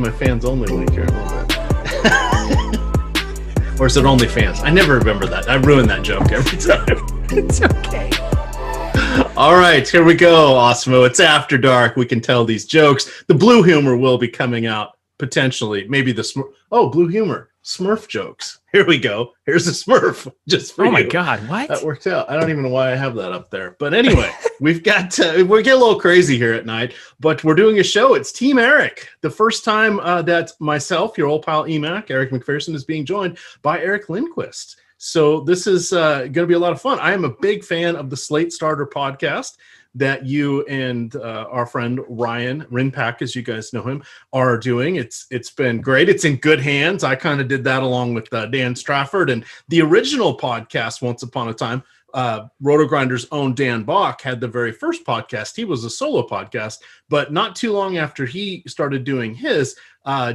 my fans only link here a little bit. Or is it only fans? I never remember that. I ruin that joke every time. It's okay. All right, here we go, Awesemo. It's after dark. We can tell these jokes. The blue humor will be coming out potentially. Maybe the blue humor. Smurf jokes. Here we go. Here's a Smurf just for you. Oh my God, what? That worked out. I don't even know why I have that up there. But anyway, we get a little crazy here at night, but we're doing a show. It's Team Eric. The first time that myself, your old pal EMac, Eric McPherson, is being joined by Eric Lindquist. So this is going to be a lot of fun. I am a big fan of the Slate Starter podcast that you and our friend Ryan Rinpack, as you guys know him, are doing. It's been great. It's in good hands. I kind of did that along with Dan Strafford, and the original podcast Once Upon a Time. RotoGrinder's own Dan Bach had the very first podcast. He was a solo podcast, but not too long after he started doing his,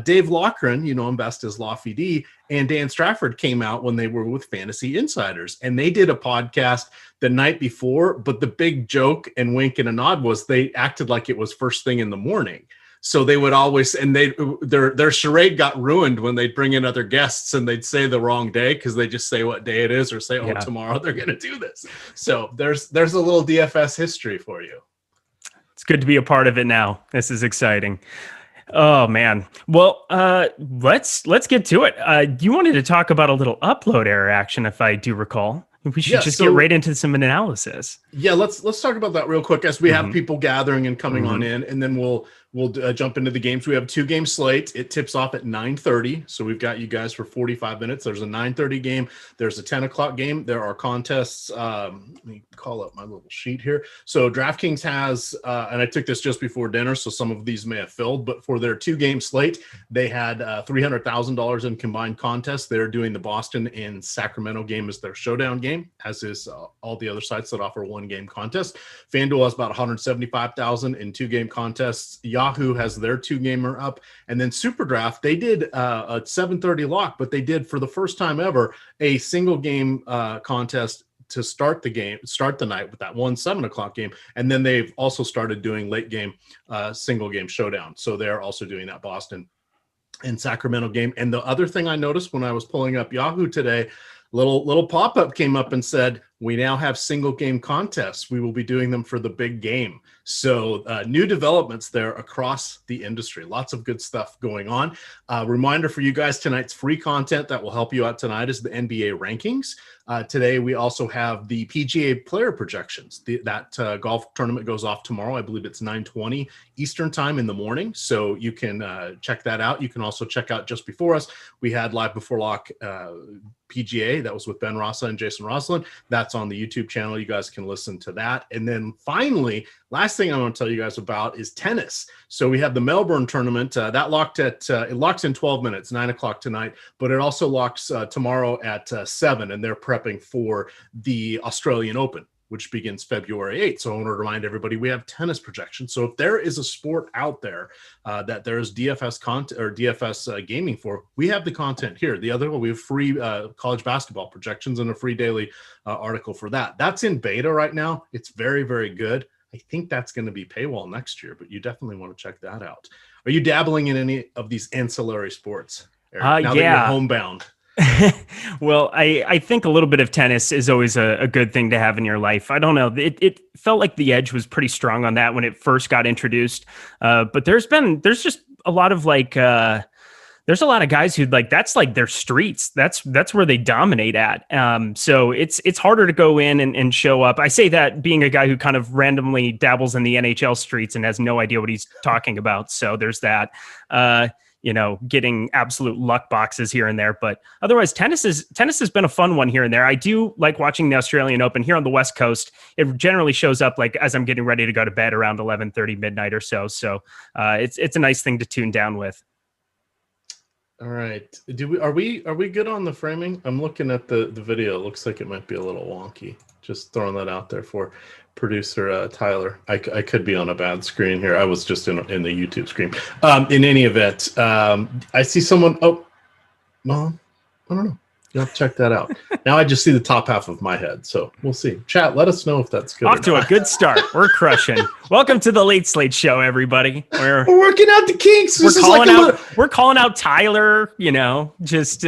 Dave Loughran, you know him best as Lofty D, and Dan Strafford came out when they were with Fantasy Insiders, and they did a podcast the night before, but the big joke and wink and a nod was they acted like it was first thing in the morning. So they would always, and their charade got ruined when they'd bring in other guests and they'd say the wrong day because they just say what day it is or say, tomorrow they're going to do this. So there's a little DFS history for you. It's good to be a part of it now. This is exciting. Oh man. Well, let's get to it. You wanted to talk about a little upload error action, if I do recall. We should get right into some analysis. Yeah, let's talk about that real quick as we have people gathering and coming on in, and then we'll jump into the games. We have a 2-game slate. It tips off at 9:30, so we've got you guys for 45 minutes. There's a 9:30 game. There's a 10 o'clock game. There are contests. Let me call up my little sheet here. So DraftKings has, and I took this just before dinner, so some of these may have filled, but for their 2-game slate, they had $300,000 in combined contests. They're doing the Boston and Sacramento game as their showdown game, as is all the other sites that offer 1-game contest. FanDuel has about $175,000 in 2-game contests. Yahoo has their 2-gamer up, and then SuperDraft, they did a 7:30 lock, but they did for the first time ever a single game contest to start the night with that 7 o'clock game, and then they've also started doing late game single game showdown. So they're also doing that Boston and Sacramento game. And the other thing I noticed when I was pulling up Yahoo today, little pop-up came up and said, we now have single game contests. We will be doing them for the big game. So new developments there across the industry. Lots of good stuff going on. Reminder for you guys, tonight's free content that will help you out tonight is the NBA rankings. Today, we also have the PGA player projections. That golf tournament goes off tomorrow. I believe it's 9:20 Eastern time in the morning. So you can check that out. You can also check out just before us. We had Live Before Lock PGA. That was with Ben Rossa and Jason Roslin. That's on the YouTube channel. You guys can listen to that. And then finally, last thing I want to tell you guys about is tennis. So we have the Melbourne tournament that locked at it locks in 12 minutes, 9 o'clock tonight, but it also locks tomorrow at 7, and they're prepping for the Australian Open, which begins February 8th. So I want to remind everybody we have tennis projections. So if there is a sport out there that there's DFS content or DFS gaming for, we have the content here. The other one, we have free college basketball projections and a free daily article for that. That's in beta right now. It's very, very good. I think that's going to be paywall next year, but you definitely want to check that out. Are you dabbling in any of these ancillary sports, Eric, now that you're homebound? Well, I think a little bit of tennis is always a good thing to have in your life. I don't know. It felt like the edge was pretty strong on that when it first got introduced. But there's just a lot of there's a lot of guys who that's like their streets. That's where they dominate at. So it's harder to go in and show up. I say that being a guy who kind of randomly dabbles in the NHL streets and has no idea what he's talking about. So there's that. Getting absolute luck boxes here and there. But otherwise, tennis has been a fun one here and there. I do like watching the Australian Open here on the West Coast. It generally shows up as I'm getting ready to go to bed around 11:30 midnight or so. So it's a nice thing to tune down with. All right. Are we good on the framing? I'm looking at the video. It looks like it might be a little wonky. Just throwing that out there for producer Tyler. I could be on a bad screen here. I was just in the YouTube screen. In any event, I see someone. Oh, no, I don't know. You'll have to check that out. Now I just see the top half of my head, so we'll see. Chat, let us know if that's good. Off to a good start. We're crushing. Welcome to the Late Slate Show, everybody. We're working out the kinks. We're calling out Tyler. Just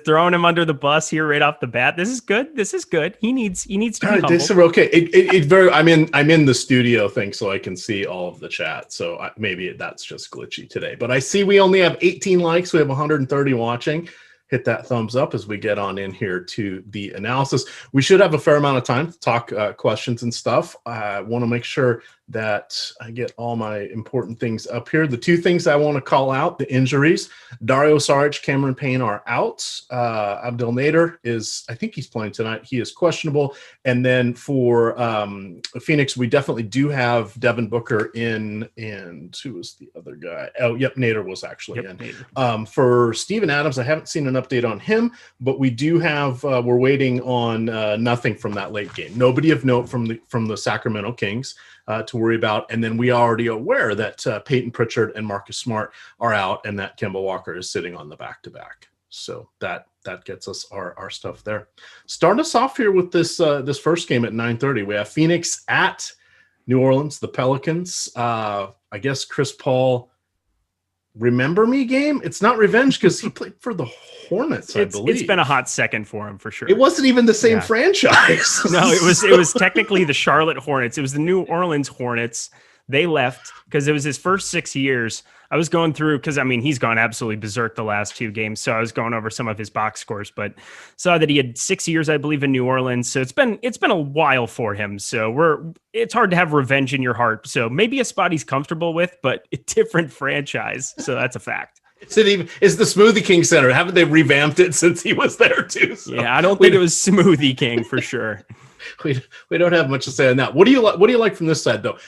throwing him under the bus here right off the bat. This is good. He needs to be humbled. This is okay. I'm in the studio thing, so I can see all of the chat. So maybe that's just glitchy today. But I see we only have 18 likes. We have 130 watching. Hit that thumbs up as we get on in here to the analysis. We should have a fair amount of time to talk questions and stuff. I want to make sure that I get all my important things up here. The two things I want to call out, the injuries. Dario Saric, Cameron Payne are out. Abdel Nader I think he's playing tonight. He is questionable. And then for Phoenix, we definitely do have Devin Booker in, and who was the other guy? Oh, yep, Nader was actually in. For Steven Adams, I haven't seen an update on him, but we do have, we're waiting on nothing from that late game. Nobody of note from the Sacramento Kings to worry about. And then we are already aware that Peyton Pritchard and Marcus Smart are out and that Kemba Walker is sitting on the back-to-back. So that gets us our stuff there. Start us off here with this first game at 9:30. We have Phoenix at New Orleans, the Pelicans. I guess Chris Paul, remember me game? It's not revenge because he played for the Hornets, I believe. It's been a hot second for him for sure. It wasn't even the same franchise. No, it was technically the Charlotte Hornets. It was the New Orleans Hornets. They left because it was his first 6 years. I was going through because he's gone absolutely berserk the last two games. So I was going over some of his box scores, but saw that he had 6 years, I believe, in New Orleans. So it's been a while for him. So it's hard to have revenge in your heart. So maybe a spot he's comfortable with, but a different franchise. So that's a fact. Is the Smoothie King Center? Haven't they revamped it since he was there too? So yeah, I don't think it was Smoothie King for sure. We don't have much to say on that. What do you like from this side though?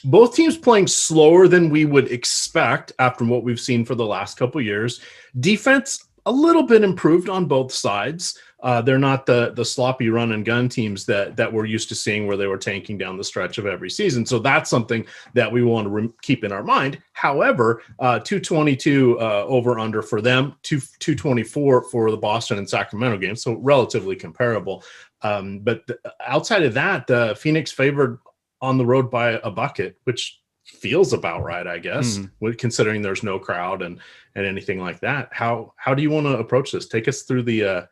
Both teams playing slower than we would expect after what we've seen for the last couple of years. Defense a little bit improved on both sides. They're not the sloppy run and gun teams that we're used to seeing where they were tanking down the stretch of every season. So that's something that we want to keep in our mind. However, 222 over under for them, 224 for the Boston and Sacramento games. So relatively comparable. But outside of that, Phoenix favored on the road by a bucket, which feels about right, I guess, considering there's no crowd and anything like that. How do you want to approach this? Take us through the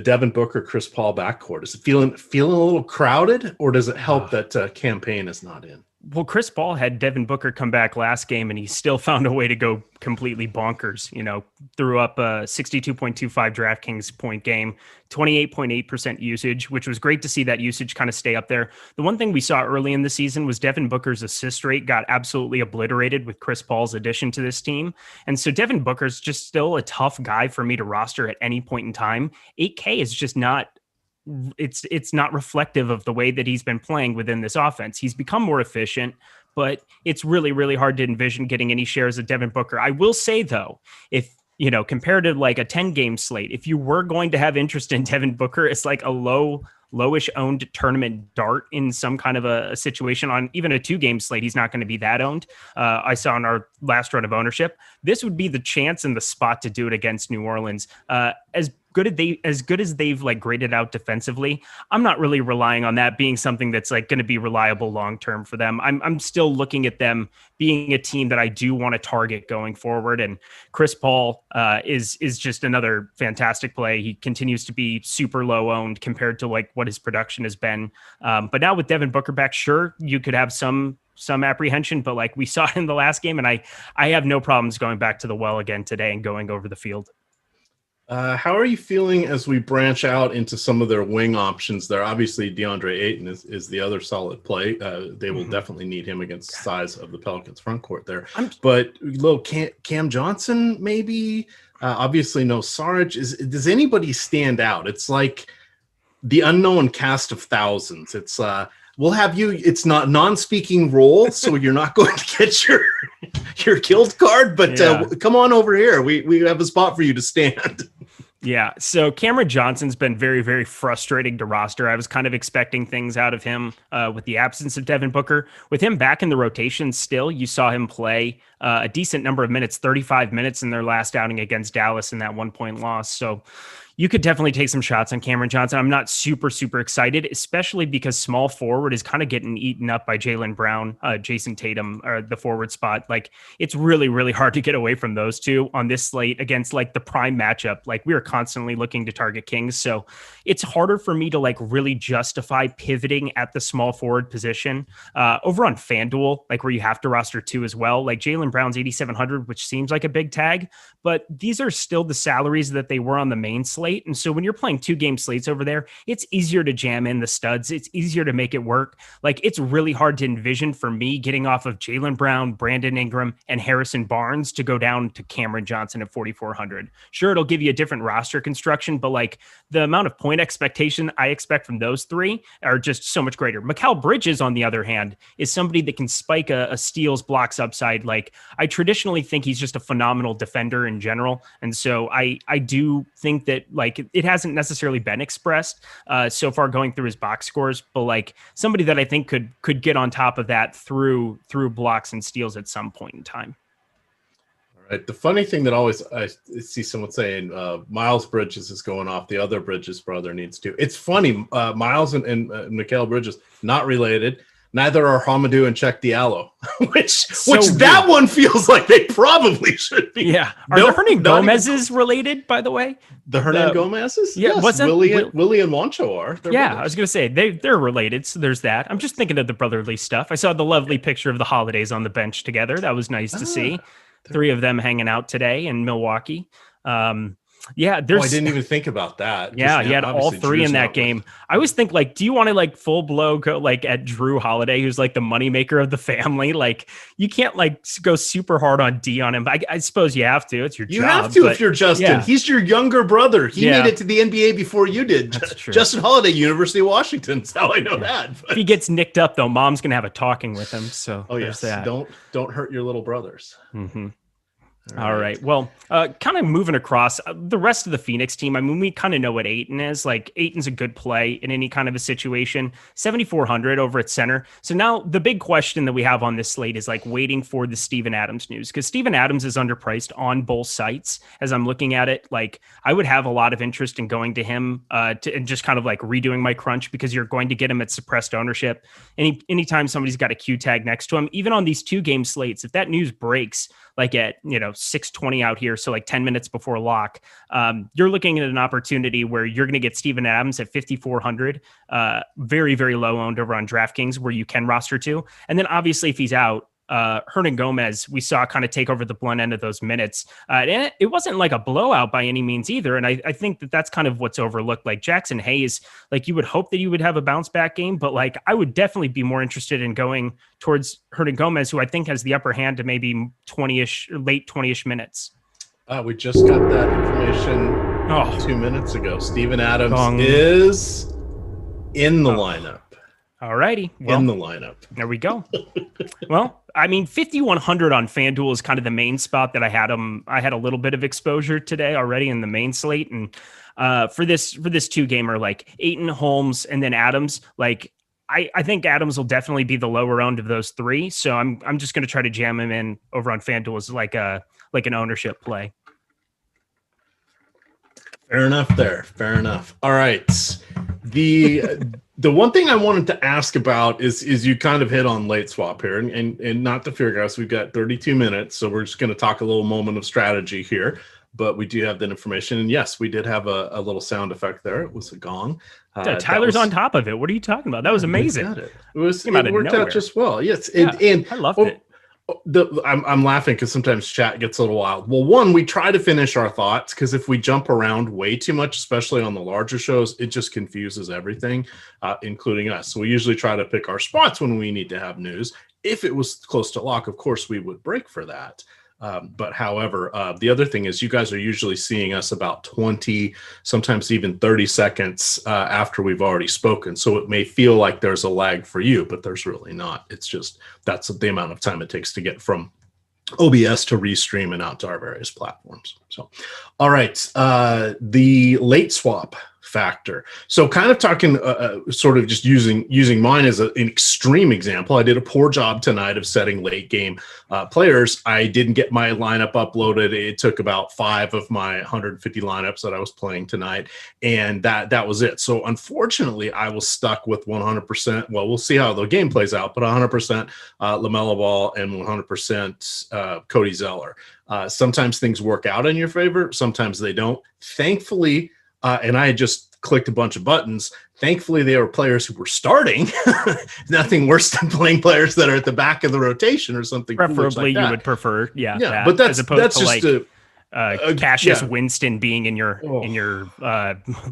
Devin Booker, Chris Paul backcourt. Is it feeling a little crowded, or does it help that campaign is not in? Well, Chris Paul had Devin Booker come back last game, and he still found a way to go completely bonkers. Threw up a 62.25 DraftKings point game, 28.8% usage, which was great to see that usage kind of stay up there. The one thing we saw early in the season was Devin Booker's assist rate got absolutely obliterated with Chris Paul's addition to this team. And so Devin Booker's just still a tough guy for me to roster at any point in time. 8K is just not it's not reflective of the way that he's been playing within this offense. He's become more efficient, but it's really, really hard to envision getting any shares of Devin Booker. I will say though, if compared to like a 10-game slate, if you were going to have interest in Devin Booker, it's like a lowish owned tournament dart in some kind of a situation. On even a 2-game slate, he's not going to be that owned. I saw in our last run of ownership, this would be the chance and the spot to do it against New Orleans. As good as they've like graded out defensively, I'm not really relying on that being something that's like going to be reliable long term for them. I'm still looking at them being a team that I do want to target going forward. And Chris Paul is just another fantastic play. He continues to be super low owned compared to like what his production has been. But now with Devin Booker back, sure, you could have some apprehension, but like we saw it in the last game, and I have no problems going back to the well again today and going over the field. How are you feeling as we branch out into some of their wing options there? Obviously, DeAndre Ayton is the other solid play. They will definitely need him against the size of the Pelicans front court there. But little Cam Johnson, maybe. Obviously, no Saric. Does anybody stand out? It's like the unknown cast of thousands. It's we'll have you. It's not non-speaking role, so you're not going to get your guild card. But come on over here. We have a spot for you to stand. Yeah, so Cameron Johnson's been very, very frustrating to roster. I was kind of expecting things out of him with the absence of Devin Booker. With him back in the rotation still, you saw him play a decent number of minutes, 35 minutes in their last outing against Dallas in that 1-point loss. So you could definitely take some shots on Cameron Johnson. I'm not super excited, especially because small forward is kind of getting eaten up by Jaylen Brown, Jason Tatum, or the forward spot. Like, it's really hard to get away from those two on this slate against like the prime matchup. Like, we are constantly looking to target Kings. So it's harder for me to like really justify pivoting at the small forward position. Over on FanDuel, like where you have to roster two as well, like Jaylen Brown's 8,700, which seems like a big tag, but these are still the salaries that they were on the main slate. And so when you're playing 2-game slates over there, it's easier to jam in the studs. It's easier to make it work. Like, it's really hard to envision for me getting off of Jaylen Brown, Brandon Ingram, and Harrison Barnes to go down to Cameron Johnson at 4,400. Sure, it'll give you a different roster construction, but like the amount of point expectation I expect from those three are just so much greater. Mikal Bridges, on the other hand, is somebody that can spike a steals blocks upside. Like, I traditionally think he's just a phenomenal defender in general. And so I do think that like it hasn't necessarily been expressed so far going through his box scores, but like somebody that I think could get on top of that through blocks and steals at some point in time. All right. The funny thing that always I see someone saying Miles Bridges is going off. The other Bridges brother needs to. It's funny. Miles and Mikal Bridges, not related. Neither are Hamidou and Cheikh Diallo, which that one feels like they probably should be. Yeah. Are the Hernan Gomez's related, by the way? The Hernan Gomez's? Yeah. Yes. Willie and Juancho are. They're brothers. I was going to say they're related. So there's that. I'm just thinking of the brotherly stuff. I saw the lovely picture of the holidays on the bench together. That was nice to see. 3 of them hanging out today in Milwaukee. Yeah, I didn't even think about that. Yeah, he had all 3 in that game. I always think like, do you want to like full blow go like at Drew Holiday, who's like the moneymaker of the family? Like, you can't like go super hard on D on him. But I suppose you have to. It's your job. You have to if you're Justin. Yeah. He's your younger brother. He made it to the NBA before you did. That's true. Justin Holiday, University of Washington. That's how I know that. But if he gets nicked up though, mom's gonna have a talking with him. So yes, that. Don't hurt your little brothers. Mm-hmm. All right. Well, kind of moving across the rest of the Phoenix team. I mean, we kind of know what Ayton is. Like, Ayton's a good play in any kind of a situation. 7,400 over at center. So now the big question that we have on this slate is like waiting for the Steven Adams news, because Steven Adams is underpriced on both sites. As I'm looking at it, like I would have a lot of interest in going to him and just kind of like redoing my crunch, because you're going to get him at suppressed ownership. Anytime somebody's got a Q tag next to him, even on these 2-game slates, if that news breaks like at 6:20 out here, so like 10 minutes before lock, you're looking at an opportunity where you're going to get Steven Adams at 5,400, very low owned over on DraftKings, where you can roster two. And then obviously if he's out, Hernan Gomez, we saw kind of take over the blunt end of those minutes. And it wasn't like a blowout by any means either. And I think that that's kind of what's overlooked. Like Jackson Hayes, like you would hope that you would have a bounce back game, but like I would definitely be more interested in going towards Hernan Gomez, who I think has the upper hand to maybe 20-ish, late 20-ish minutes. We just got that information 2 minutes ago. Steven Adams is in the lineup. All righty. Well, in the lineup. There we go. Well, I mean, 5,100 on FanDuel is kind of the main spot that I had him. I had a little bit of exposure today already in the main slate. And for this 2-gamer, like Ayton, Holmes, and then Adams, like I think Adams will definitely be the lower owned of those 3. So I'm just going to try to jam him in over on FanDuel as like an ownership play. Fair enough there. Fair enough. All right. The one thing I wanted to ask about is you kind of hit on late swap here, and not to fear, guys, we've got 32 minutes, so we're just going to talk a little moment of strategy here, but we do have that information. And yes, we did have a little sound effect there. It was a gong. Tyler's on top of it. What are you talking about? That was amazing. It worked out just well. Yes. And I loved it. I'm laughing because sometimes chat gets a little wild. Well, one, we try to finish our thoughts, because if we jump around way too much, especially on the larger shows, it just confuses everything, including us. So we usually try to pick our spots when we need to have news. If it was close to lock, of course, we would break for that. But however, the other thing is you guys are usually seeing us about 20, sometimes even 30 seconds after we've already spoken. So it may feel like there's a lag for you, but there's really not. It's just that's the amount of time it takes to get from OBS to restream and out to our various platforms. So, all right, the late swap factor. So kind of talking sort of just using mine as an extreme example. I did a poor job tonight of setting late game players. I didn't get my lineup uploaded. It took about 5 of my 150 lineups that I was playing tonight, and that was it. So unfortunately, I was stuck with 100%. Well, we'll see how the game plays out, but 100% LaMelo Ball and 100% Cody Zeller. Sometimes things work out in your favor. Sometimes they don't. Thankfully, and I had just clicked a bunch of buttons. Thankfully, they were players who were starting. Nothing worse than playing players that are at the back of the rotation or something. Preferably, like you would prefer, yeah. But that's just like Cassius Winston being in your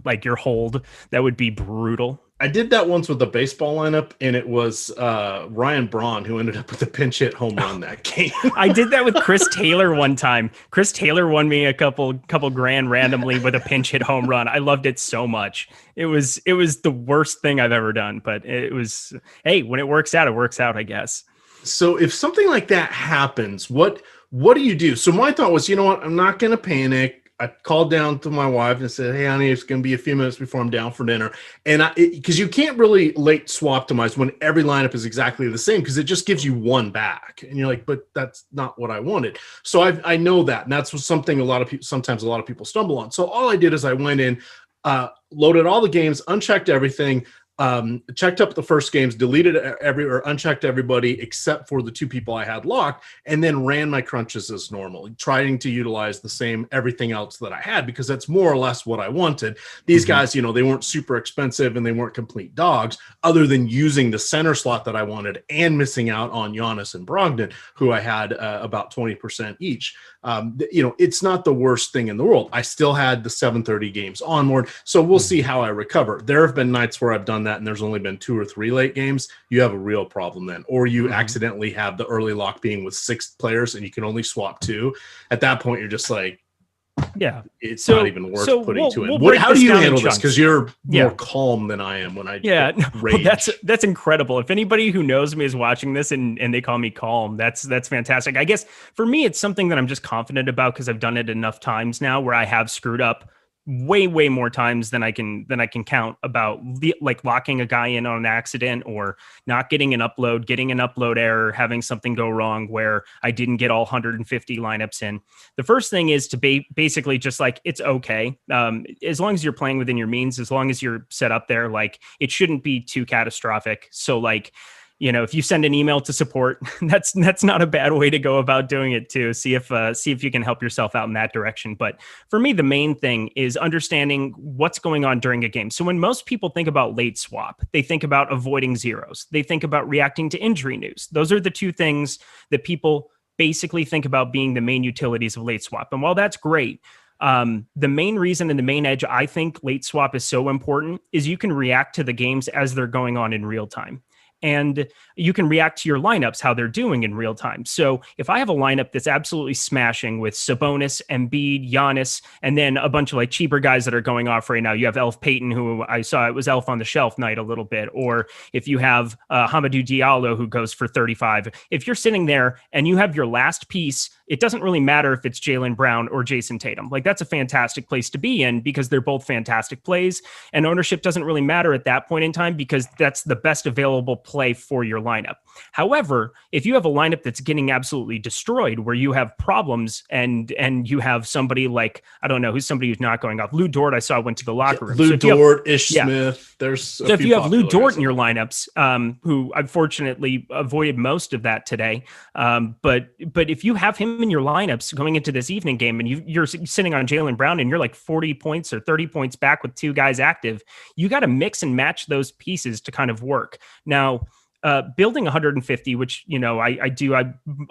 like your hold. That would be brutal. I did that once with the baseball lineup, and it was Ryan Braun who ended up with a pinch hit home run that game. I did that with Chris Taylor one time. Chris Taylor won me a couple grand randomly with a pinch hit home run. I loved it so much. It was the worst thing I've ever done, but it was, hey, when it works out, I guess. So if something like that happens, what do you do? So my thought was, you know what? I'm not going to panic. I called down to my wife and said, hey, honey, it's going to be a few minutes before I'm down for dinner. And because you can't really late swap optimize when every lineup is exactly the same, because it just gives you one back. And you're like, but that's not what I wanted. So I know that. And that's something sometimes a lot of people stumble on. So all I did is I went in, loaded all the games, unchecked everything, checked up the first games, deleted unchecked everybody except for the 2 people I had locked, and then ran my crunches as normal, trying to utilize the same everything else that I had, because that's more or less what I wanted. These guys, they weren't super expensive and they weren't complete dogs, other than using the center slot that I wanted and missing out on Giannis and Brogdon, who I had about 20% each. It's not the worst thing in the world. I still had the 7:30 games onward, so we'll see how I recover. There have been nights where I've done that and there's only been 2 or 3 late games. You have a real problem then, or you accidentally have the early lock being with 6 players and you can only swap 2. At that point, you're just like, yeah, it's not even worth putting 2 in. How do you handle this? Because you're more calm than I am when I rage. That's incredible. If anybody who knows me is watching this and they call me calm, that's fantastic. I guess for me, it's something that I'm just confident about because I've done it enough times now where I have screwed up way more times than I can count about like locking a guy in on an accident or not getting an upload error, having something go wrong where I didn't get all 150 lineups in. The first thing is to basically just like, it's okay. As long as you're playing within your means, as long as you're set up there, like it shouldn't be too catastrophic. So like, if you send an email to support, that's not a bad way to go about doing it too. See if you can help yourself out in that direction. But for me, the main thing is understanding what's going on during a game. So when most people think about late swap, they think about avoiding zeros. They think about reacting to injury news. Those are the 2 things that people basically think about being the main utilities of late swap. And while that's great, the main reason and the main edge I think late swap is so important is you can react to the games as they're going on in real time. And you can react to your lineups, how they're doing in real time. So if I have a lineup that's absolutely smashing with Sabonis, Embiid, Giannis, and then a bunch of like cheaper guys that are going off right now, you have Elf Payton, who I saw it was Elf on the Shelf night a little bit. Or if you have Hamidou Diallo, who goes for 35. If you're sitting there and you have your last piece, it doesn't really matter if it's Jaylen Brown or Jason Tatum. Like that's a fantastic place to be in because they're both fantastic plays, and ownership doesn't really matter at that point in time because that's the best available play for your lineup. However, if you have a lineup that's getting absolutely destroyed, where you have problems and you have somebody like, I don't know, who's not going off. Lou Dort, I saw went to the locker room. Lou Dort, Ish Smith. So if you have Lou Dort in your lineups, who unfortunately avoided most of that today, but if you have him in your lineups going into this evening game and you're sitting on Jaylen Brown and you're like 40 points or 30 points back with 2 guys active, you got to mix and match those pieces to kind of work. Now, building 150, which, I do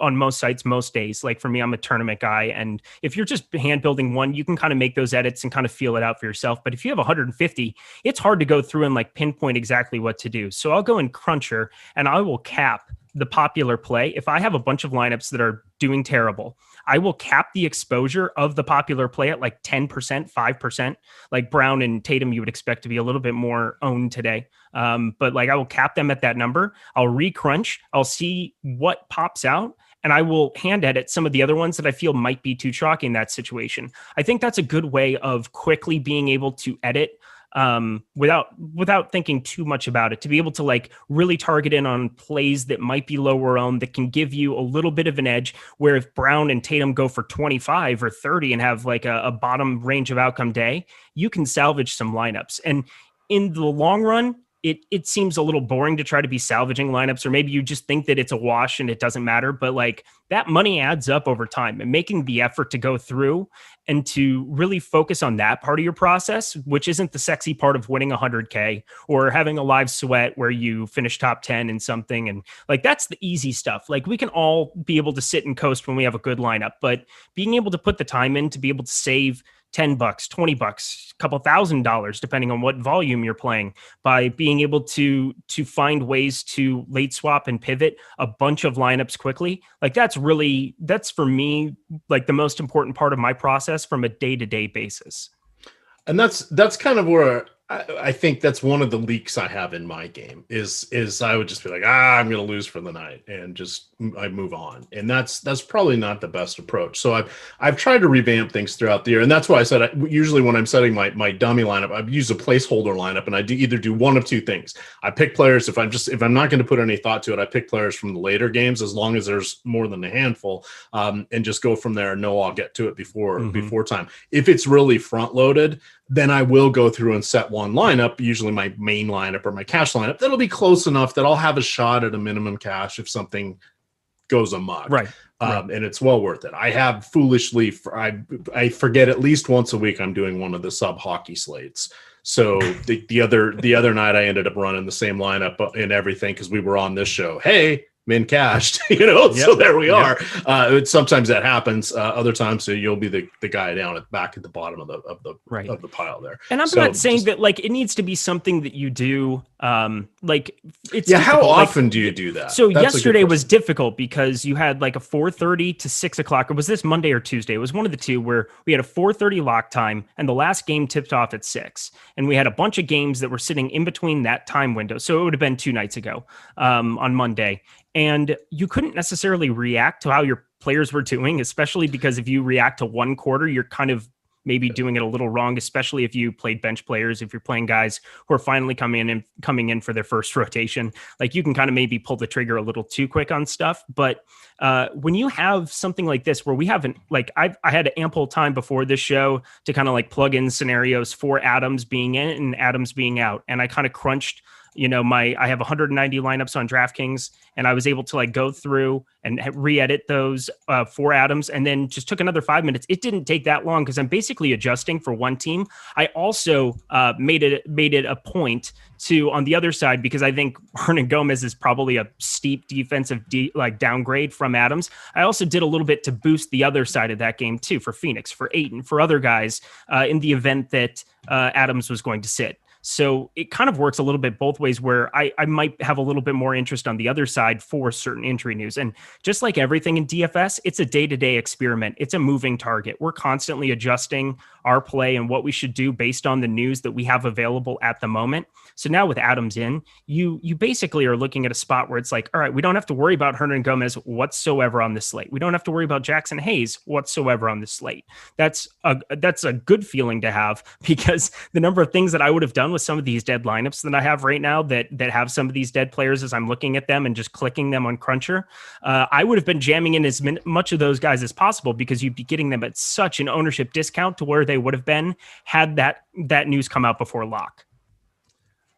on most sites, most days. Like for me, I'm a tournament guy. And if you're just hand building one, you can kind of make those edits and kind of feel it out for yourself. But if you have 150, it's hard to go through and like pinpoint exactly what to do. So I'll go in Cruncher and I will cap the popular play. If I have a bunch of lineups that are doing terrible, I will cap the exposure of the popular play at like 10%, 5%. Like Brown and Tatum, you would expect to be a little bit more owned today. But like I will cap them at that number. I'll re-crunch. I'll see what pops out. And I will hand edit some of the other ones that I feel might be too chalky in that situation. I think that's a good way of quickly being able to edit without thinking too much about it, to be able to like really target in on plays that might be lower owned, that can give you a little bit of an edge, where if Brown and Tatum go for 25 or 30 and have like a bottom range of outcome day, you can salvage some lineups. And in the long run, it seems a little boring to try to be salvaging lineups, or maybe you just think that it's a wash and it doesn't matter, but like that money adds up over time, and making the effort to go through and to really focus on that part of your process, which isn't the sexy part of winning 100K or having a live sweat where you finish top 10 in something. And like, that's the easy stuff. Like, we can all be able to sit and coast when we have a good lineup, but being able to put the time in to be able to save $10, $20, a couple $1,000, depending on what volume you're playing, by being able to find ways to late swap and pivot a bunch of lineups quickly. Like, that's for me, like the most important part of my process from a day-to-day basis. And that's kind of where I think that's one of the leaks I have in my game is I would just be like, I'm going to lose for the night, and I move on. And that's probably not the best approach. So I've tried to revamp things throughout the year. And that's why I said, usually when I'm setting my dummy lineup, I've used a placeholder lineup, and I either do one of two things. I pick players. If I'm not going to put any thought to it, I pick players from the later games, as long as there's more than a handful, and just go from there. No, I'll get to it before time. If it's really front loaded, then I will go through and set one lineup, usually my main lineup or my cash lineup, that'll be close enough that I'll have a shot at a minimum cash if something goes amok. Right. And it's well worth it. I have foolishly, I forget at least once a week I'm doing one of the sub hockey slates. So the other night I ended up running the same lineup and everything because we were on this show. Hey, min cashed, so there we are. Sometimes that happens. Other times you'll be the guy down back at the bottom of the pile there. And I'm not saying that like it needs to be something that you do. Like it's how often do you do that? So yesterday was difficult because you had like a 4:30 to 6 o'clock. Or was this Monday or Tuesday? It was one of the two where we had a 4:30 lock time, and the last game tipped off at 6. And we had a bunch of games that were sitting in between that time window. So it would have been 2 nights ago on Monday. And you couldn't necessarily react to how your players were doing, especially because if you react to one quarter, you're kind of maybe doing it a little wrong, especially if you played bench players, if you're playing guys who are finally coming in for their first rotation. Like, you can kind of maybe pull the trigger a little too quick on stuff. But when you have something like this, where we haven't, like, I had ample time before this show to kind of like plug in scenarios for Adams being in and Adams being out. And I kind of crunched, I have 190 lineups on DraftKings, and I was able to like go through and re-edit those for Adams, and then just took another 5 minutes. It didn't take that long because I'm basically adjusting for one team. I also made it a point to, on the other side, because I think Hernangomez is probably a steep defensive downgrade from Adams. I also did a little bit to boost the other side of that game too, for Phoenix, for Ayton, for other guys in the event that Adams was going to sit. So it kind of works a little bit both ways, where I might have a little bit more interest on the other side for certain injury news. And just like everything in DFS, it's a day-to-day experiment. It's a moving target. We're constantly adjusting our play and what we should do based on the news that we have available at the moment. So now with Adams in, you basically are looking at a spot where it's like, all right, we don't have to worry about Hernangomez whatsoever on this slate. We don't have to worry about Jackson Hayes whatsoever on this slate. That's a good feeling to have, because the number of things that I would have done with some of these dead lineups that I have right now that have some of these dead players, as I'm looking at them and just clicking them on Cruncher, I would have been jamming in as much of those guys as possible, because you'd be getting them at such an ownership discount to where they would have been had that news come out before lock.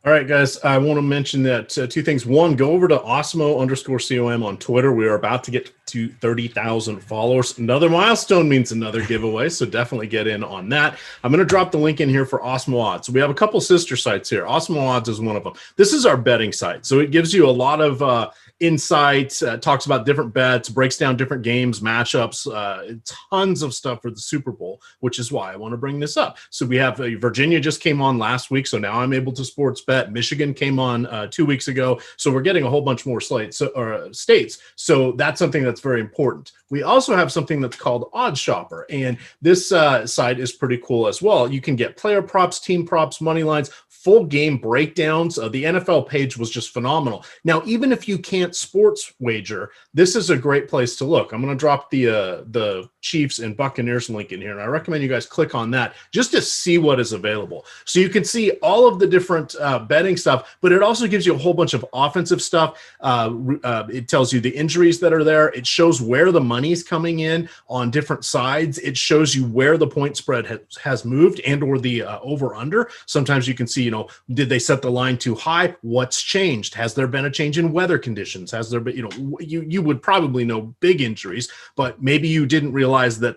All right, guys, I want to mention that two things. One, go over to Awesemo_COM on Twitter. We are about to get to 30,000 followers. Another milestone means another giveaway, so definitely get in on that. I'm going to drop the link in here for Awesemo Odds. We have a couple sister sites here. Awesemo Odds is one of them. This is our betting site, so it gives you a lot of insights, talks about different bets, breaks down different games, matchups, tons of stuff for the Super Bowl, which is why I want to bring this up. So we have Virginia just came on last week, so now I'm able to sports bet. Michigan came on 2 weeks ago, so we're getting a whole bunch more states. So that's something that's very important. We also have something that's called Odds Shopper, and this site is pretty cool as well. You can get player props, team props, money lines, full game breakdowns. The NFL page was just phenomenal. Now, even if you can't chance sports wager, this is a great place to look. I'm going to drop the Chiefs and Buccaneers link in here, and I recommend you guys click on that just to see what is available. So you can see all of the different betting stuff, but it also gives you a whole bunch of offensive stuff. It tells you the injuries that are there. It shows where the money's coming in on different sides. It shows you where the point spread has moved and or the over-under. Sometimes you can see, did they set the line too high? What's changed? Has there been a change in weather conditions? Has there been, you would probably know big injuries, but maybe you didn't realize that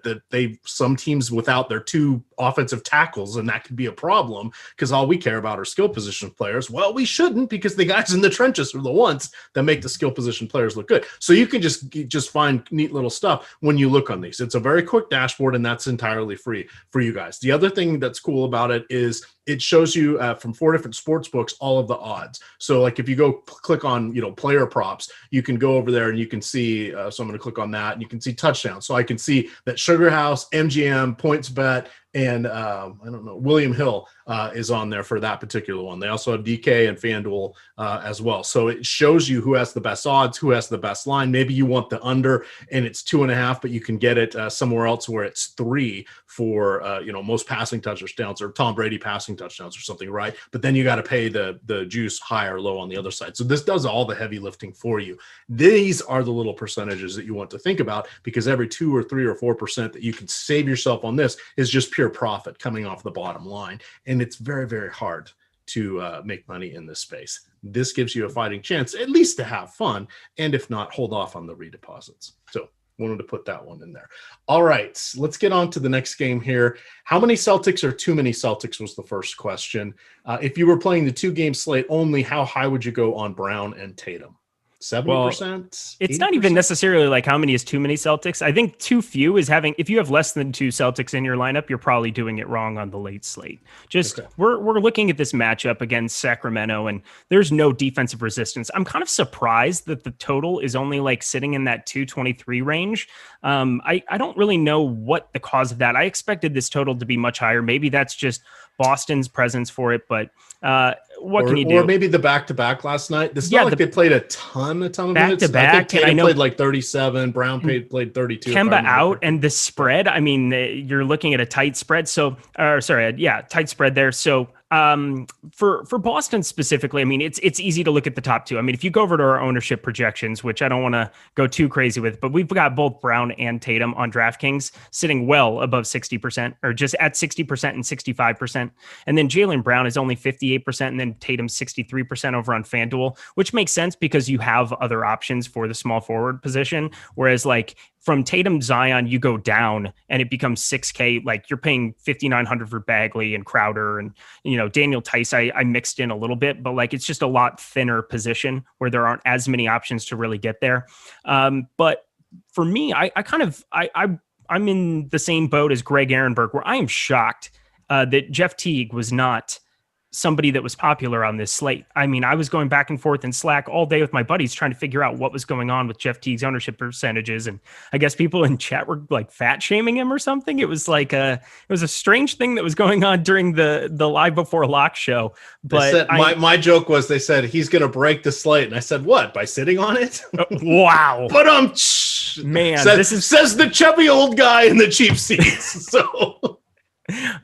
some teams without their two offensive tackles, and that could be a problem because all we care about are skill position players. Well, we shouldn't, because the guys in the trenches are the ones that make the skill position players look good. So you can just find neat little stuff when you look on these. It's a very quick dashboard, and that's entirely free for you guys. The other thing that's cool about it is it shows you from 4 different sports books all of the odds. So like if you go click on player props, you can go over there and you can see. So I'm going to click on that, and you can see touchdowns. So I can see that Sugar House, MGM, PointsBet, and I don't know, William Hill is on there for that particular one. They also have DK and FanDuel as well. So it shows you who has the best odds, who has the best line. Maybe you want the under and it's 2.5, but you can get it somewhere else where it's 3 for most passing touchdowns or Tom Brady passing touchdowns or something, right? But then you got to pay the juice high or low on the other side. So this does all the heavy lifting for you. These are the little percentages that you want to think about, because every 2 or 3 or 4% that you can save yourself on this is just pure profit coming off the bottom line. And it's very, very hard to make money in this space. This gives you a fighting chance, at least to have fun. And if not, hold off on the redeposits. So wanted to put that one in there. All right, let's get on to the next game here. How many Celtics or too many Celtics was the first question. If you were playing the 2-game slate only, how high would you go on Brown and Tatum? 70%? Well, it's 80%? Not even necessarily like how many is too many Celtics. I think too few is having, if you have less than 2 Celtics in your lineup, you're probably doing it wrong on the late slate. Just we're looking at this matchup against Sacramento, and there's no defensive resistance. I'm kind of surprised that the total is only like sitting in that 223 range. I don't really know what the cause of that. I expected this total to be much higher. Maybe that's just Boston's presence for it, but what can you do? Or maybe the back-to-back last night. This is not like they played a ton of minutes. Back-to-back. I think Tatum played like 37, Brown played 32. Kemba out, and the spread, I mean, you're looking at a tight spread. Tight spread there. So for Boston specifically, I mean, it's easy to look at the top 2. I mean, if you go over to our ownership projections, which I don't want to go too crazy with, but we've got both Brown and Tatum on DraftKings sitting well above 60%, or just at 60% and 65%. And then Jaylen Brown is only 58%, and then Tatum 63% over on FanDuel, which makes sense because you have other options for the small forward position. Whereas like from Tatum Zion, you go down and it becomes 6K. Like you're paying $5,900 for Bagley and Crowder and, Daniel Tice. I mixed in a little bit, but like, it's just a lot thinner position where there aren't as many options to really get there. But for me, I'm in the same boat as Greg Ehrenberg, where I am shocked that Jeff Teague was not somebody that was popular on this slate. I mean, I was going back and forth in Slack all day with my buddies trying to figure out what was going on with Jeff Teague's ownership percentages. And I guess people in chat were like fat shaming him or something. It was like it was a strange thing that was going on during the live before lock show. But my joke was, they said he's going to break the slate. And I said, what, by sitting on it? Wow. But man, says the chubby old guy in the cheap seats. So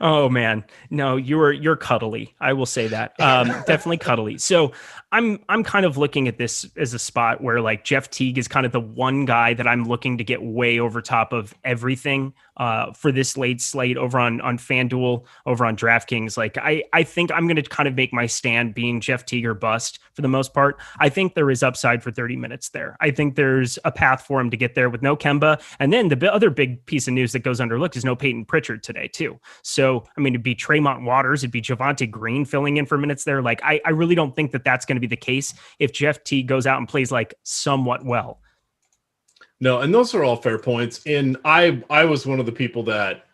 oh man, no, you're cuddly. I will say that. Definitely cuddly. So I'm kind of looking at this as a spot where like Jeff Teague is kind of the one guy that I'm looking to get way over top of everything for this late slate over on FanDuel, over on DraftKings. Like I think I'm going to kind of make my stand being Jeff Teague or bust for the most part. I think there is upside for 30 minutes there. I think there's a path for him to get there with no Kemba. And then the other big piece of news that goes underlooked is no Peyton Pritchard today too. So, I mean, it'd be Tremont Waters, it'd be Javonte Green filling in for minutes there. Like, I really don't think that that's going to be the case if Jeff Teague goes out and plays like somewhat well. No, and those are all fair points. And I was one of the people that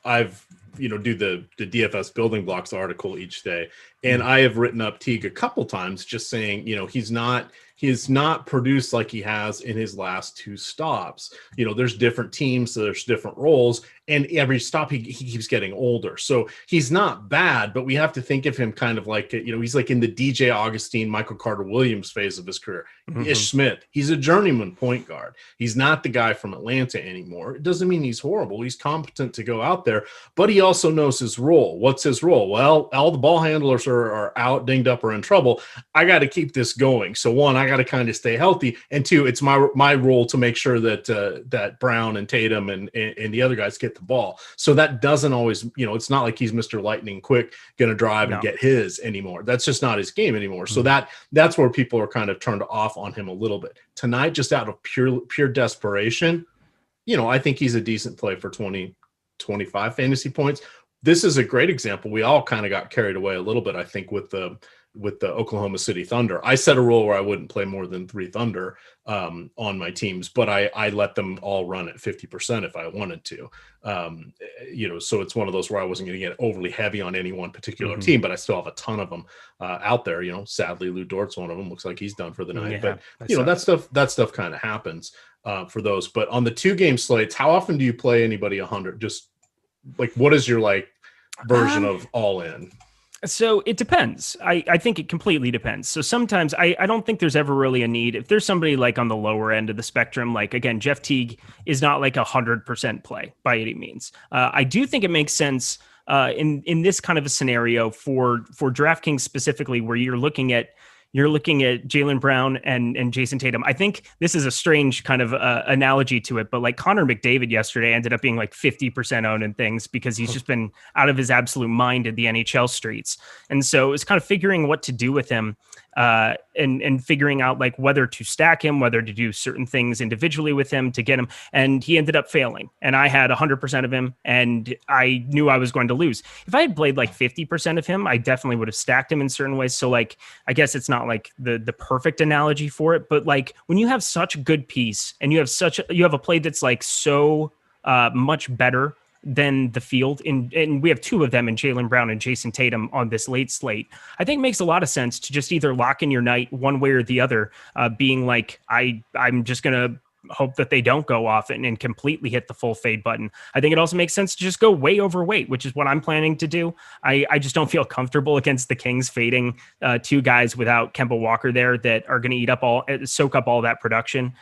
I've do the DFS building blocks article each day. And I have written up Teague a couple times just saying, he's not he has not produced like he has in his last 2 stops. There's different teams, so there's different roles, and every stop he keeps getting older. So he's not bad, but we have to think of him kind of like, he's like in the DJ Augustine, Michael Carter Williams phase of his career. Ish Smith, he's a journeyman point guard. He's not the guy from Atlanta anymore. It doesn't mean he's horrible. He's competent to go out there, but he also knows his role. What's his role? Well, all the ball handlers are out, dinged up, or in trouble. I got to keep this going. So 1, I got to kind of stay healthy, and 2, it's my role to make sure that Brown and Tatum and the other guys get the ball. So that doesn't always, it's not like he's Mr. Lightning Quick going to drive and get his anymore. That's just not his game anymore. So that's where people are kind of turned off on him a little bit tonight, just out of pure desperation. I think he's a decent play for 20-25 fantasy points. This is a great example. We all kind of got carried away a little bit, I think, with the Oklahoma City Thunder. I set a rule where I wouldn't play more than 3 Thunder on my teams, but I let them all run at 50% if I wanted to. So it's one of those where I wasn't going to get overly heavy on any one particular team, but I still have a ton of them out there. Sadly, Lou Dort's one of them. Looks like he's done for the night. But that stuff kind of happens for those. But on the 2-game slates, how often do you play anybody 100? Just like, what is your version of all in? So it depends. I think it completely depends. So sometimes I don't think there's ever really a need. If there's somebody like on the lower end of the spectrum, like again, Jeff Teague is not like 100% play by any means. I do think it makes sense in this kind of a scenario for DraftKings specifically, where you're looking at Jaylen Brown and Jason Tatum. I think this is a strange kind of analogy to it, but like Connor McDavid yesterday ended up being like 50% owned in things because he's just been out of his absolute mind in the NHL streets. And so it's kind of figuring what to do with him and figuring out like whether to stack him, whether to do certain things individually with him to get him. And he ended up failing. And I had 100% of him and I knew I was going to lose. If I had played like 50% of him, I definitely would have stacked him in certain ways. So like, I guess it's not like the perfect analogy for it, but like when you have such a good piece and you have a play that's like so much better than the field, and we have 2 of them in Jaylen Brown and Jason Tatum on this late slate, I think it makes a lot of sense to just either lock in your night one way or the other, being like, I'm just going to hope that they don't go off and completely hit the full fade button. I think it also makes sense to just go way overweight, which is what I'm planning to do. I just don't feel comfortable against the Kings fading 2 guys without Kemba Walker there that are going to soak up all that production.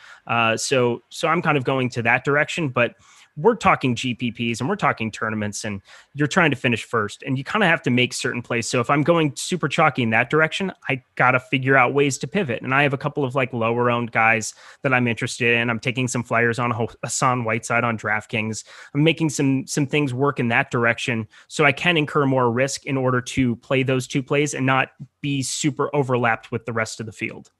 So I'm kind of going to that direction, but we're talking GPPs and we're talking tournaments and you're trying to finish first and you kind of have to make certain plays. So if I'm going super chalky in that direction, I got to figure out ways to pivot. And I have a couple of like lower owned guys that I'm interested in. I'm taking some flyers on Hassan Whiteside on DraftKings. I'm making some things work in that direction so I can incur more risk in order to play those 2 plays and not be super overlapped with the rest of the field.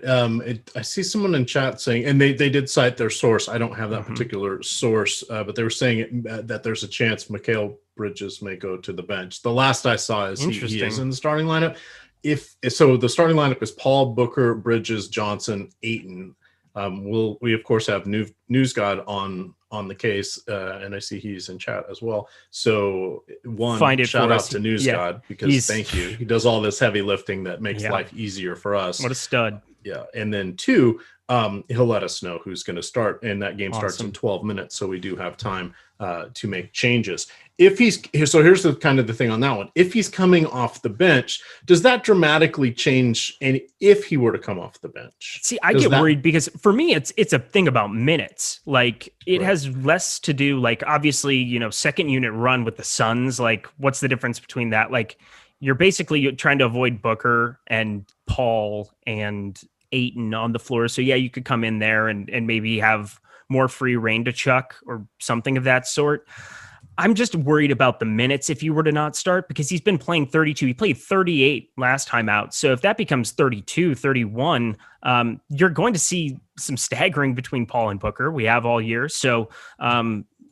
I see someone in chat saying, and they did cite their source. I don't have that particular source, but they were saying that there's a chance Mikal Bridges may go to the bench. The last I saw is he is in the starting lineup. If so, the starting lineup is Paul, Booker, Bridges, Johnson, Ayton. We of course have News God on the case, and I see he's in chat as well. So shout out to News God because thank you. He does all this heavy lifting that makes life easier for us. What a stud. Yeah. And then 2, he'll let us know who's going to start, and that game starts in 12 minutes. So we do have time to make changes. Here's the kind of the thing on that one. If he's coming off the bench, does that dramatically change? And if he were to come off the bench, see, I get worried because for me, it's a thing about minutes. Like it has less to do, like obviously, second unit run with the Suns. Like what's the difference between that? Like you're basically trying to avoid Booker and Paul and Ayton on the floor. So yeah, you could come in there and maybe have more free reign to chuck or something of that sort. I'm just worried about the minutes if you were to not start because he's been playing 32. He played 38 last time out. So if that becomes 32, 31, you're going to see some staggering between Paul and Booker. We have all year. So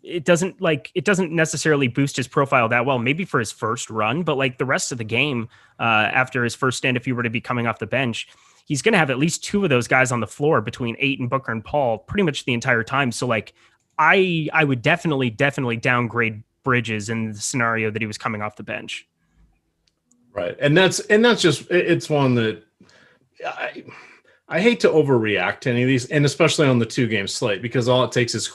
it doesn't necessarily boost his profile that well, maybe for his first run, but like the rest of the game after his first stand, if he were to be coming off the bench, he's going to have at least 2 of those guys on the floor between Ayton, Booker, and Paul pretty much the entire time. So like I would definitely downgrade Bridges in the scenario that he was coming off the bench. Right. And that's just, it's one that I hate to overreact to any of these, and especially on the 2-game slate, because all it takes is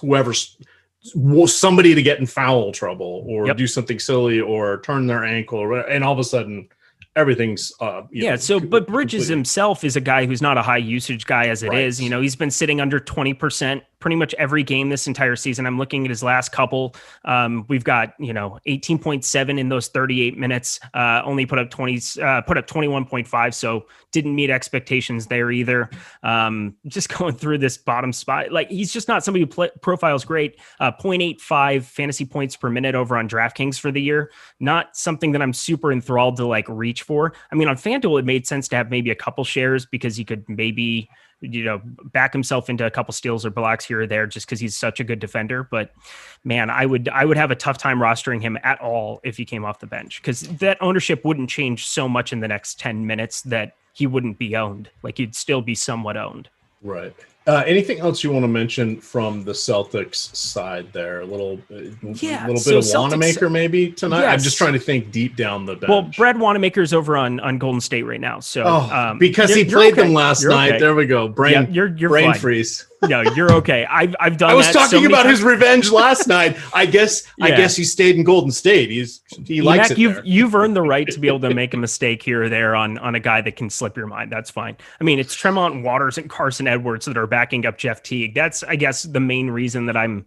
somebody to get in foul trouble or do something silly or turn their ankle, and all of a sudden everything's but Bridges himself is a guy who's not a high usage guy as it is. He's been sitting under 20% pretty much every game this entire season. I'm looking at his last couple. We've got 18.7 in those 38 minutes. Only put up 21.5, so didn't meet expectations there either. Just going through this bottom spot, like he's just not somebody who profiles great. 0.85 fantasy points per minute over on DraftKings for the year. Not something that I'm super enthralled to like reach for. I mean, on FanDuel, it made sense to have maybe a couple shares because he could maybe back himself into a couple steals or blocks here or there just because he's such a good defender. But man, I would have a tough time rostering him at all if he came off the bench, because that ownership wouldn't change so much in the next 10 minutes that he wouldn't be owned. Like he'd still be somewhat owned. Right. Anything else you want to mention from the Celtics side there? A little bit of Wanamaker maybe tonight. Yes. I'm just trying to think deep down the bench. Well, Brad Wanamaker's over on Golden State right now. So because he played them last night. Okay. There we go. Brain freeze. No, you're okay. I've done. I was talking about his revenge last night. I guess he stayed in Golden State. He likes it. You've earned the right to be able to make a mistake here or there on a guy that can slip your mind. That's fine. I mean, it's Tremont Waters and Carson Edwards that are backing up Jeff Teague. That's, I guess, the main reason that I'm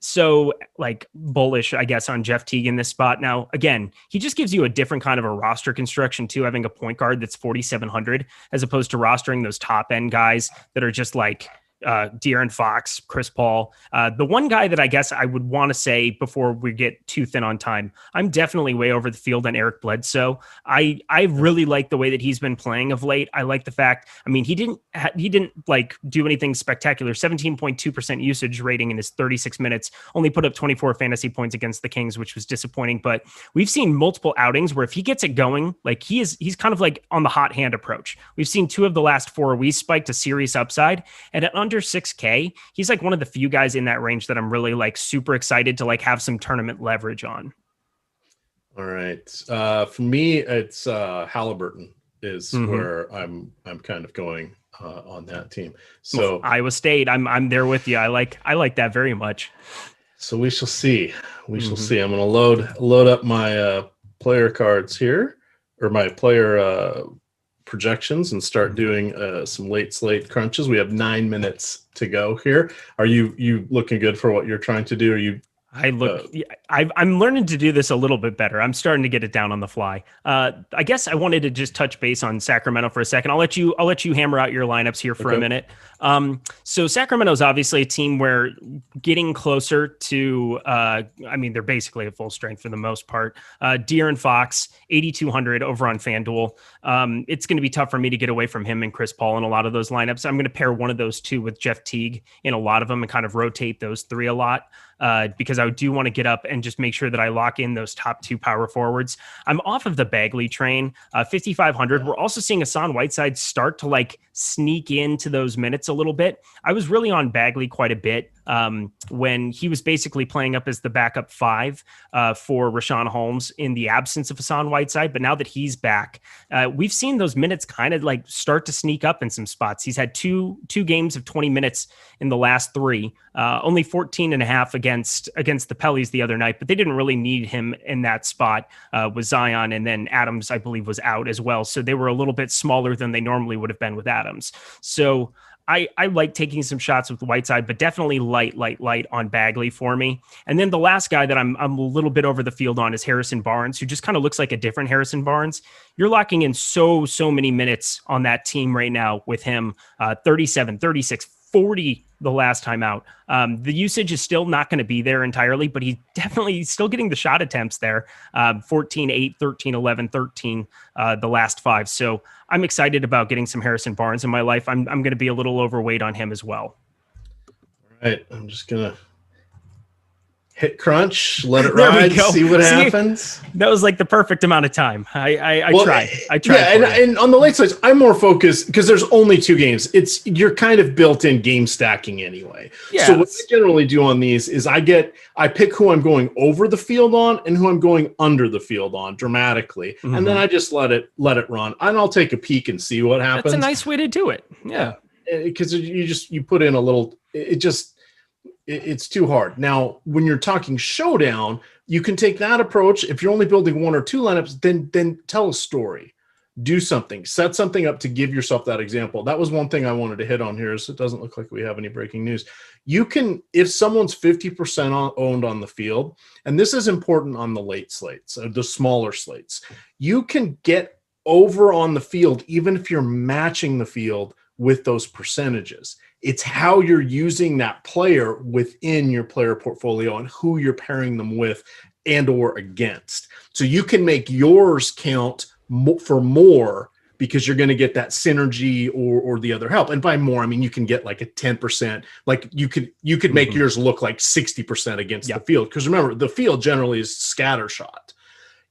so like bullish, I guess, on Jeff Teague in this spot. Now, again, he just gives you a different kind of a roster construction too, having a point guard that's 4,700 as opposed to rostering those top end guys that are just like De'Aaron Fox, Chris Paul. The one guy that I guess I would want to say before we get too thin on time, I'm definitely way over the field on Eric Bledsoe. I really like the way that he's been playing of late. I like the fact, I mean, he didn't like do anything spectacular. 17.2% usage rating in his 36 minutes, only put up 24 fantasy points against the Kings, which was disappointing. But we've seen multiple outings where if he gets it going, like he's kind of like on the hot hand approach. We've seen 2 of the last 4 we spiked a serious upside, and at under 6K, he's like one of the few guys in that range that I'm really like super excited to like have some tournament leverage on. All right. For me, it's Halliburton is where I'm kind of going on that team. So Iowa State, I'm there with you. I like that very much. So we shall see. We shall see. I'm going to load up my player cards here, or my player projections, and start doing some late slate crunches. We have 9 minutes to go here. Are you looking good for what you're trying to do? Are you? I'm learning to do this a little bit better. I'm starting to get it down on the fly. I guess I wanted to just touch base on Sacramento for a second. I'll let you hammer out your lineups here for a minute. So Sacramento is obviously a team where getting closer to, they're basically at full strength for the most part. De'Aaron Fox, 8,200 over on FanDuel. It's going to be tough for me to get away from him and Chris Paul in a lot of those lineups. I'm going to pair one of those 2 with Jeff Teague in a lot of them and kind of rotate those 3 a lot. Because I do want to get up and just make sure that I lock in those top 2 power forwards. I'm off of the Bagley train, 5,500. We're also seeing Hassan Whiteside start to like sneak into those minutes a little bit. I was really on Bagley quite a bit when he was basically playing up as the backup 5 for Rashawn Holmes in the absence of Hassan Whiteside. But now that he's back, we've seen those minutes kind of like start to sneak up in some spots. He's had two games of 20 minutes in the last 3, only 14 and a half against the Pellies the other night, but they didn't really need him in that spot with Zion. And then Adams, I believe, was out as well. So they were a little bit smaller than they normally would have been with Adams. So I like taking some shots with Whiteside, but definitely light on Bagley for me. And then the last guy that I'm a little bit over the field on is Harrison Barnes, who just kind of looks like a different Harrison Barnes. You're locking in so many minutes on that team right now with him, 37, 36, 40 the last time out. The usage is still not going to be there entirely, but he's definitely still getting the shot attempts there. 14, 8, 13, 11, 13, the last 5. So I'm excited about getting some Harrison Barnes in my life. I'm going to be a little overweight on him as well. All right. I'm just going to hit crunch, let it ride, see what happens. That was like the perfect amount of time. I tried. Yeah, and on the late slates, I'm more focused because there's only 2 games. You're kind of built in game stacking anyway. Yeah. So what I generally do on these is I pick who I'm going over the field on and who I'm going under the field on dramatically, and then I just let it run, and I'll take a peek and see what happens. That's a nice way to do it. Yeah, because you put in a little. It's too hard. Now, when you're talking showdown, you can take that approach. If you're only building 1 or 2 lineups, then tell a story, do something, set something up to give yourself that example. That was one thing I wanted to hit on here. So it doesn't look like we have any breaking news. You can, if someone's 50% owned on the field, and this is important on the late slates, the smaller slates, you can get over on the field, even if you're matching the field with those percentages. It's how you're using that player within your player portfolio and who you're pairing them with and or against. So you can make yours count for more because you're going to get that synergy or the other help. And by more, I mean, you can get like a 10%, like you could make yours look like 60% against the field. Because remember, the field generally is scattershot.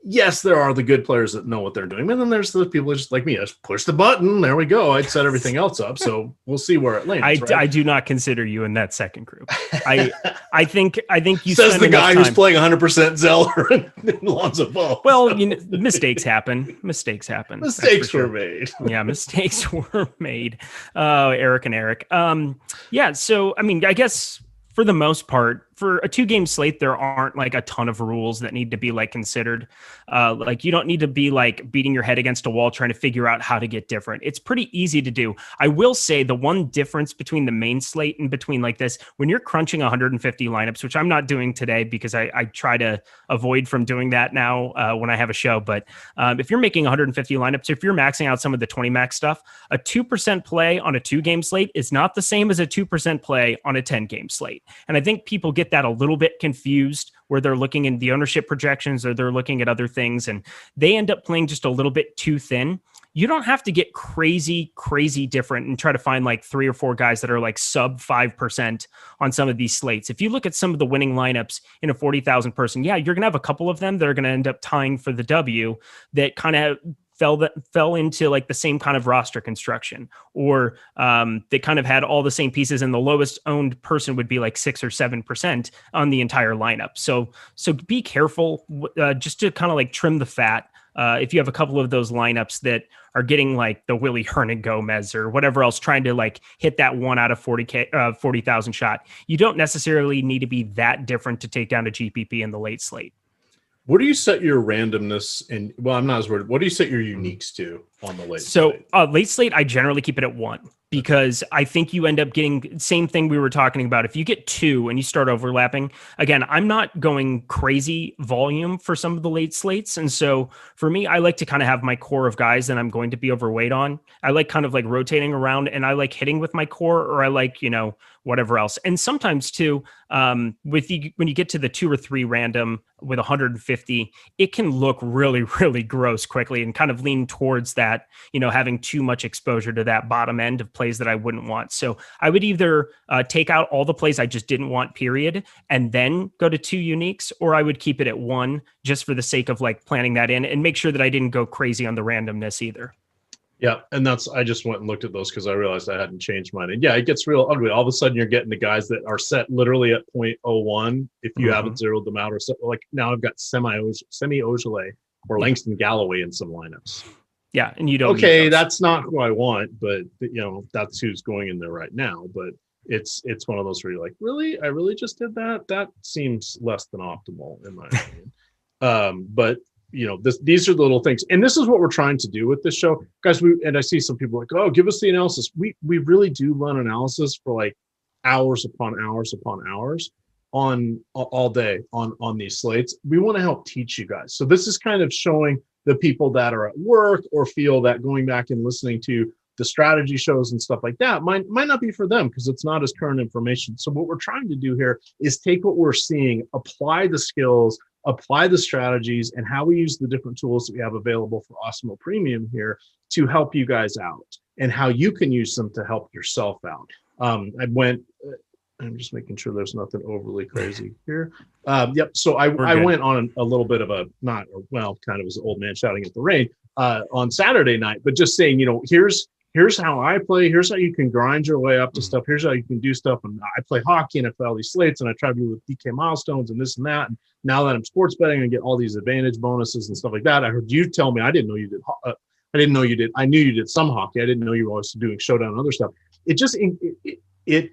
Yes, there are the good players that know what they're doing. And then there's the people just like me, just push the button. There we go. I'd set everything else up. So we'll see where it lands. I do not consider you in that second group. I think you says the guy who's playing 100% Zeller and Lonzo Ball. Well, mistakes happen. Mistakes were made. Yeah, mistakes were made. Eric and Eric. Yeah. So, I mean, I guess for the most part, for a 2-game slate, there aren't like a ton of rules that need to be like considered. Like you don't need to be like beating your head against a wall trying to figure out how to get different. It's pretty easy to do. I will say the one difference between the main slate and between like this, when you're crunching 150 lineups, which I'm not doing today because I try to avoid from doing that now when I have a show. But if you're making 150 lineups, if you're maxing out some of the 20 max stuff, a 2% play on a 2-game slate is not the same as a 2% play on a 10-game slate. And I think people get that a little bit confused where they're looking in the ownership projections or they're looking at other things and they end up playing just a little bit too thin. You don't have to get crazy different and try to find like 3 or 4 guys that are like sub 5% on some of these slates. If you look at some of the winning lineups in a 40,000 person, you're going to have a couple of them that are going to end up tying for the W that kind of fell into like the same kind of roster construction, or they kind of had all the same pieces, and the lowest owned person would be like 6 or 7% on the entire lineup. So be careful just to kind of like trim the fat. If you have a couple of those lineups that are getting like the Willie Hernan-Gomez or whatever else, trying to like hit that 1 out of 40,000 shot, you don't necessarily need to be that different to take down a GPP in the late slate. What do you set your randomness and I'm not as worried. What do you set your uniques to on the late slate? So late slate, I generally keep it at 1 because I think you end up getting same thing we were talking about. If you get 2 and you start overlapping, again, I'm not going crazy volume for some of the late slates. And so for me, I like to kind of have my core of guys that I'm going to be overweight on. I like kind of like rotating around and I like hitting with my core, or I like, whatever else. And sometimes too, when you get to the 2 or 3 random with 150, it can look really, really gross quickly and kind of lean towards that, having too much exposure to that bottom end of plays that I wouldn't want. So I would either take out all the plays I just didn't want, period, and then go to 2 uniques, or I would keep it at 1 just for the sake of like planning that in and make sure that I didn't go crazy on the randomness either. Yeah, and I just went and looked at those because I realized I hadn't changed mine. And yeah, it gets real ugly. All of a sudden, you're getting the guys that are set literally at 0.01 if you haven't zeroed them out, or so. Like now I've got Semi Ojeleye or Langston Galloway in some lineups. Yeah, and you don't. Okay, that's not who I want, but that's who's going in there right now. But it's one of those where you're like, really, I really just did that. That seems less than optimal in my opinion. But these are the little things, and this is what we're trying to do with this show, guys. I see some people like, oh, give us the analysis. We really do run analysis for like hours upon hours upon hours on all day on these slates. We want to help teach you guys. So this is kind of showing the people that are at work or feel that going back and listening to the strategy shows and stuff like that might not be for them because it's not as current information. So what we're trying to do here is take what we're seeing, apply the skills, apply the strategies, and how we use the different tools that we have available for Awesemo Premium here to help you guys out and how you can use them to help yourself out. I'm just making sure there's nothing overly crazy here. Yep. So I went on a little bit of a kind of as an old man shouting at the rain on Saturday night, but just saying, here's how I play. Here's how you can grind your way up to stuff. Here's how you can do stuff. And I play hockey and I play all these slates and I try to do with DK milestones and this and that. And now that I'm sports betting, I get all these advantage bonuses and stuff like that. I heard you tell me, I didn't know you did. I didn't know you did. I knew you did some hockey. I didn't know you were also doing showdown and other stuff. It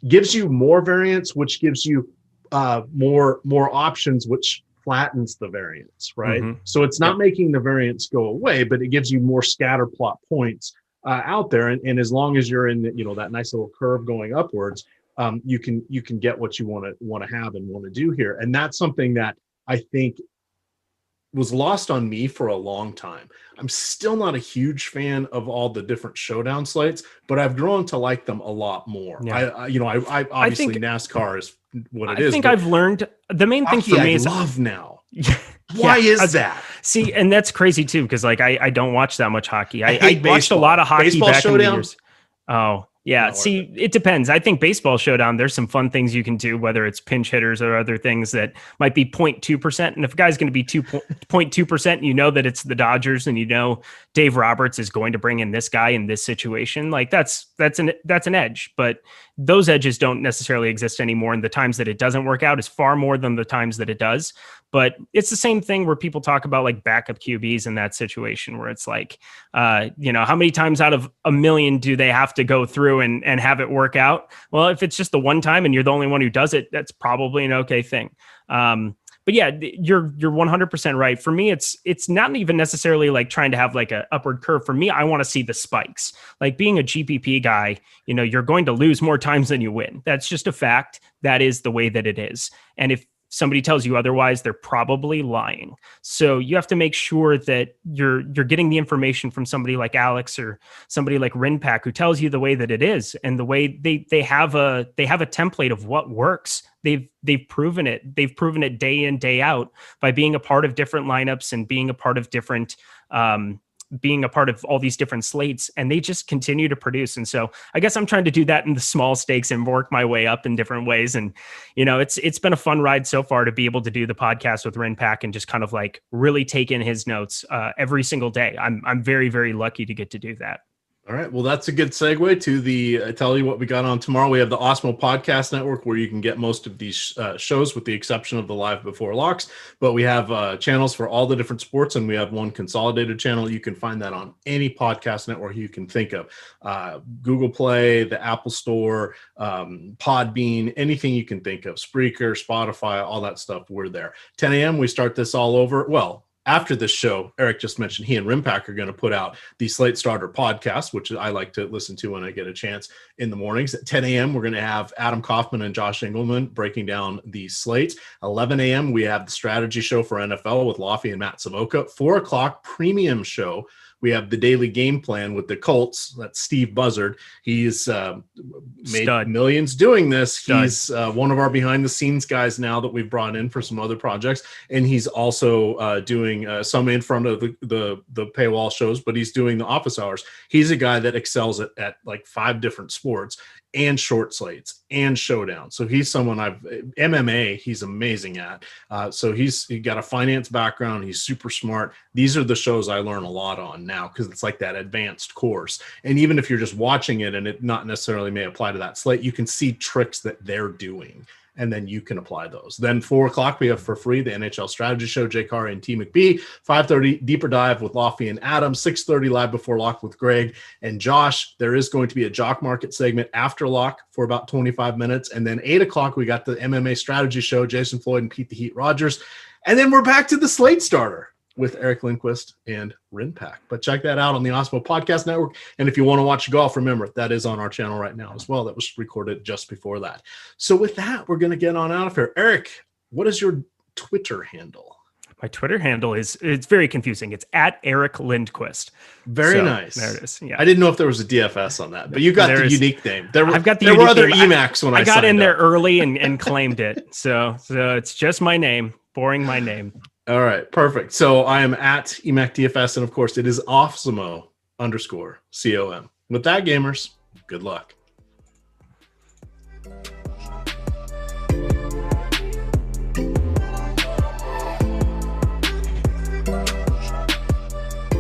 gives you more variance, which gives you more options, which flattens the variance, right? Mm-hmm. So it's not making the variance go away, but it gives you more scatter plot points out there. And as long as you're in that nice little curve going upwards, you can get what you want to have and want to do here. And that's something that I think was lost on me for a long time. I'm still not a huge fan of all the different showdown slates, but I've grown to like them a lot more. Yeah. I obviously NASCAR is what it is. I think I've learned the main thing for me is love now. Why is that? See, and that's crazy too, because I don't watch that much hockey. I watched a lot of hockey baseball back showdown? In the years. Oh, yeah. See, it depends. I think baseball showdown, there's some fun things you can do, whether it's pinch hitters or other things that might be 0.2%. And if a guy's going to be 0.2%, you know that it's the Dodgers and Dave Roberts is going to bring in this guy in this situation. Like that's an edge, but those edges don't necessarily exist anymore. And the times that it doesn't work out is far more than the times that it does. But it's the same thing where people talk about like backup QBs in that situation where it's like, how many times out of a million do they have to go through and have it work out? Well, if it's just the one time and you're the only one who does it, that's probably an okay thing. But yeah, you're 100% right. For me, it's not even necessarily like trying to have like a upward curve. For me, I want to see the spikes. Like being a GPP guy, you're going to lose more times than you win. That's just a fact. That is the way that it is. And if somebody tells you otherwise, they're probably lying. So you have to make sure that you're getting the information from somebody like Alex or somebody like Rinpack who tells you the way that it is and the way they have a template of what works. They've proven it. They've proven it day in, day out by being a part of different lineups and being a part of different being a part of all these different slates, and they just continue to produce. And so I guess I'm trying to do that in the small stakes and work my way up in different ways. And, it's been a fun ride so far to be able to do the podcast with Rinpack and just kind of like really take in his notes every single day. I'm very, very lucky to get to do that. All right. Well, that's a good segue to the tell you what we got on tomorrow. We have the Awesemo Podcast Network where you can get most of these shows with the exception of the Live Before Locks. But we have channels for all the different sports, and we have one consolidated channel. You can find that on any podcast network you can think of. Google Play, the Apple Store, Podbean, anything you can think of. Spreaker, Spotify, all that stuff. We're there. 10 a.m. we start this all over. Well, after this show, Eric just mentioned he and Rinpack are going to put out the Slate Starter podcast, which I like to listen to when I get a chance in the mornings. At 10 a.m., we're going to have Adam Kaufman and Josh Engelman breaking down the slate. 11 a.m., we have the strategy show for NFL with Laffy and Matt Savoca. 4 o'clock, premium show. We have the daily game plan with the Colts. That's Steve Buzzard. He's made millions doing this. He's one of our behind-the-scenes guys now that we've brought in for some other projects. And he's also doing some in front of the paywall shows, but he's doing the office hours. He's a guy that excels at like 5 different sports and short slates and showdown. So he's someone MMA, he's amazing at. So he got a finance background. He's super smart. These are the shows I learn a lot on now because it's like that advanced course. And even if you're just watching it and it not necessarily may apply to that slate, you can see tricks that they're doing. And then you can apply those. Then 4 o'clock, we have for free the NHL Strategy Show, Jay Carr and T. McBee. 5:30, Deeper Dive with Laffy and Adam. 6:30, Live Before Lock with Greg and Josh. There is going to be a Jock Market segment after Lock for about 25 minutes. And then 8 o'clock, we got the MMA Strategy Show, Jason Floyd and Pete the Heat Rogers. And then we're back to the Slate Starter with Eric Lindquist and Rinpack. But check that out on the Awesemo Podcast Network. And if you want to watch golf, remember, that is on our channel right now as well. That was recorded just before that. So with that, we're going to get on out of here. Eric, what is your Twitter handle? My Twitter handle it's very confusing. It's at Eric Lindquist. Very nice. There it is. Yeah. I didn't know if there was a DFS on that, but you got the unique name. There were other EMacs when I got in there early and claimed it. So it's just my name, boring my name. All right, perfect. So I am at EMac DFS, and of course it is Awesemo _COM. With that, gamers, good luck.